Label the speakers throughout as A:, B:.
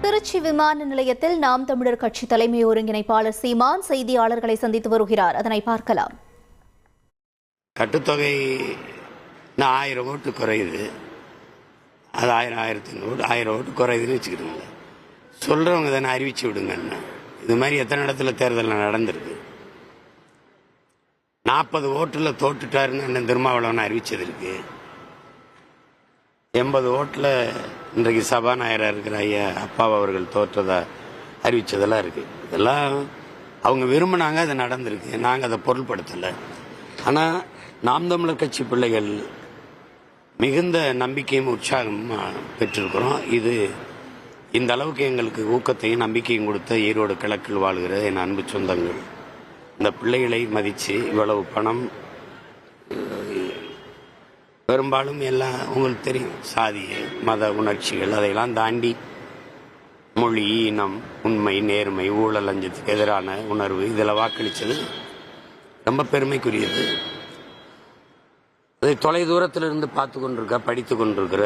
A: திருச்சி விமான நிலையத்தில் நாம் தமிழர் கட்சி தலைமை ஒருங்கிணைப்பாளர் சீமான் செய்தியாளர்களை சந்தித்து வருகிறார். அதனை பார்க்கலாம்.
B: கட்டுத்தொகை 1000 ஓட்டு குறையுது. அது 1000 ஓட்டு குறையுதுன்னு வச்சுக்கிடுங்க. சொல்றவங்க தானே அறிவிச்சு விடுங்கன்னு. இது மாதிரி எத்தனை இடத்துல தேர்தல் நடந்திருக்கு. 40 ஓட்டுல தோட்டுட்டாருன்னு அண்ணன் திருமாவளவன் அறிவிச்சது இருக்கு. 80 ஓட்டுல இன்றைக்கு சபாநாயகராக இருக்கிற ஐயா அப்பா அவர்கள் தோற்றதா அறிவிச்சதெல்லாம் இருக்கு. இதெல்லாம் அவங்க விரும்பினாங்க, அது நடந்திருக்கு. நாங்கள் அதை பொருள்படுத்தலை. ஆனால் நாம் தமிழர் கட்சி பிள்ளைகள் மிகுந்த நம்பிக்கையும் உற்சாகமும் பெற்றிருக்கிறோம். இது இந்த அளவுக்கு எங்களுக்கு ஊக்கத்தையும் நம்பிக்கையும் கொடுத்த ஈரோடு கிழக்கில் வாழ்கிற என் அன்பு சொந்தங்கள், இந்த பிள்ளைகளை மதித்து இவ்வளவு பணம், பெரும்பாலும் எல்லாம் உங்களுக்கு தெரியும், சாதி மத உணர்ச்சிகள் அதையெல்லாம் தாண்டி மொழி, இனம், உண்மை, நேர்மை, ஊழல், லஞ்சத்துக்கு எதிரான உணர்வு, இதில் வாக்களித்தது ரொம்ப பெருமைக்குரியது. அதை தொலை தூரத்திலிருந்து பார்த்து கொண்டிருக்க, படித்து கொண்டிருக்கிற,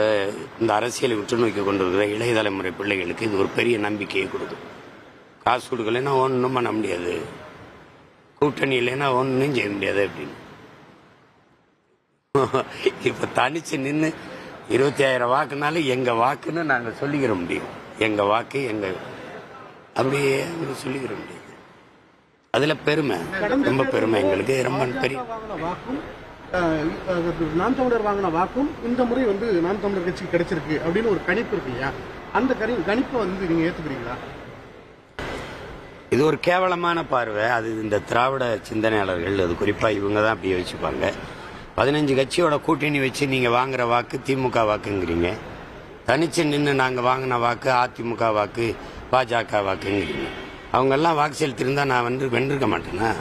B: இந்த அரசியலை உற்று நோக்கி கொண்டிருக்கிற இளைய தலைமுறை பிள்ளைகளுக்கு இது ஒரு பெரிய நம்பிக்கையை கொடுக்கும். காசு கொடுக்கலைன்னா ஒன்றும் பண்ண முடியாது, கூட்டணி இல்லைன்னா ஒன்றும் செய்ய முடியாது அப்படின்னு. இப்ப தனிச்சு நின்று 25,000 வாக்குனாலும் எங்க வாக்குன்னு நாங்க சொல்லிக்கிற முடியும். எங்க வாக்கு எங்க அப்படியே சொல்லிக்கிற முடியும். அதுல பெருமை, ரொம்ப பெருமை எங்களுக்கு. ரொம்ப பெரிய
C: நாம் தமிழர் வாங்கின வாக்கும் இந்த முறை நாம் தமிழர் கட்சிக்கு கிடைச்சிருக்கு அப்படின்னு ஒரு கணிப்பு இருக்கு இல்லையா? அந்த கணிப்பை நீங்க ஏத்துக்கிறீங்களா?
B: இது ஒரு கேவலமான பார்வை. அது இந்த திராவிட சிந்தனையாளர்கள், அது குறிப்பா இவங்க தான் அப்படி வச்சுப்பாங்க. 15 கட்சியோட கூட்டணி வச்சு நீங்க வாங்குற வாக்கு திமுக வாக்குங்கிறீங்க. தனிச்சு நின்று நாங்க வாங்கின வாக்கு அதிமுக வாக்கு, பாஜக வாக்குங்கிறீங்க. அவங்க எல்லாம் வாக்கு செலுத்திருந்தா நான் வென்றிருக்க மாட்டேன்னா?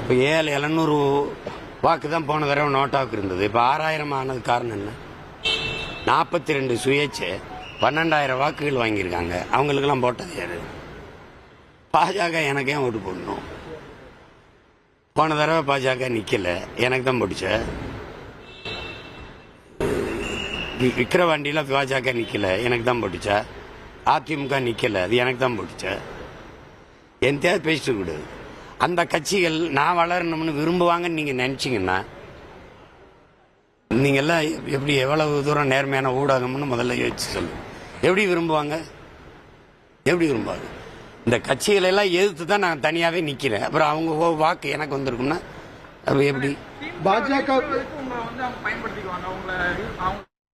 B: இப்போ 700 வாக்கு தான் போன தடவை நோட்டாவுக்கு இருந்தது. இப்போ 6000 ஆனது காரணம் என்ன? 42 சுயேட்சை 12,000 வாக்குகள் வாங்கியிருக்காங்க. அவங்களுக்கெல்லாம் போட்டது யாரு? பாஜக எனக்கு ஏன் ஓட்டு போடணும்? போன தடவை பாஜக நிக்கல, எனக்கு தான் போட்டுச்ச. விக்கிரவாண்டியில பாஜக நிக்கல, எனக்கு தான் போட்டுச்சா. அதிமுக நிக்கல, அது எனக்கு தான் போட்டுச்சா. என் தேவை பேசிட்டு கூடாது. அந்த கட்சிகள் நான் வளரணும்னு விரும்புவாங்கன்னு நீங்க நினைச்சீங்கன்னா, நீங்க எல்லாம் எப்படி எவ்வளவு தூரம் நேர்மையான ஊடகம்னு முதல்ல யோசிச்சு சொல்லுங்க. எப்படி விரும்புவாங்க? எப்படி விரும்புவாங்க? இந்த கட்சிகளை எல்லாம் எதிர்த்து தான் நான் தனியாவே நிக்கிறேன். அப்புறம் அவங்க வாக்கு எனக்கு வந்திருக்கும்னா அது எப்படி?
C: பாஜக